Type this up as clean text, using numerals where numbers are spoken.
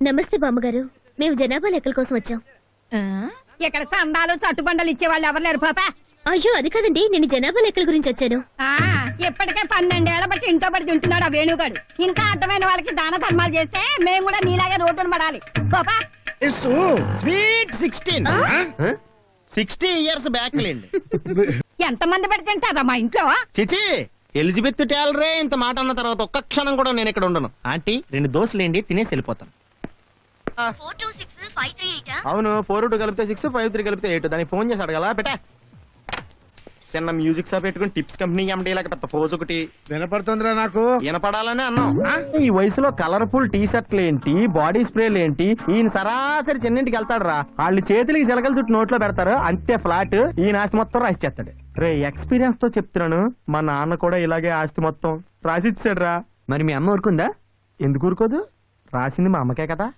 నమస్తే బామ్మగారు, మేము జనాభా లెక్కల కోసం వచ్చాం. ఇక్కడ చందాలు చట్టుబండలు ఇచ్చే వాళ్ళు ఎవరు లేరు పాపా. అయ్యో అది కాదండి, నేను జనాభా లెక్కల గురించి వచ్చాను. ఇప్పటికే 12 ఏళ్ల బట్టి ఇంట్లో పడి తింటున్నాడు ఆ వేణుగాడు. ఇంకా అర్థమైన వాళ్ళకి దాన ధర్మాలు చేస్తే మేము కూడా నీలాగే రోడ్డును పడాలి పాపా. స్వీట్ 16 ఇయర్స్ బ్యాక్ లేండి. ఎంతమంది పడి తింటారా మా ఇంట్లో? చిచి, ఎలిజబెత్ టేలరే ఇంత మాట అన్న తర్వాత ఒక్క క్షణం కూడా నేను ఇక్కడ ఉండను. ఆంటీ 2 దోశలేండి, తినేసి వెళ్ళిపోతాను. అవును, 4 కలిపితే 6, 5 కలిపితే 8. దానికి ఫోన్ చేశాడు కదా బెటా. చిన్న మ్యూజిక్ షాప్ పెట్టుకుని టిప్స్ కంపెనీ ఎండి లాగా పెద్ద పోజ్ ఒకటి వినపడుతుందిరా నాకు. వినపడాలని అన్నాం. ఈ వయసులో కలర్ఫుల్ టీ షర్ట్లు ఏంటి, బాడీ స్ప్రేలు ఏంటి? ఈయన సరాసరి చిన్నింటికి వెళ్తాడు రా. వాళ్ళు చేతులకి జలగలు చుట్టూ నోట్లో పెడతారు, అంతే ఫ్లాట్. ఈయన ఆస్తి మొత్తం రాసిచ్చేస్తాడు. రే, ఎక్స్పీరియన్స్ తో చెప్తున్నాను, మా నాన్న కూడా ఇలాగే ఆస్తి మొత్తం రాసిచ్చాడు రా. మరి మీ అమ్మ ఊరుకుందా? ఎందుకు ఊరుకోదు? రాసింది మా అమ్మకే కదా.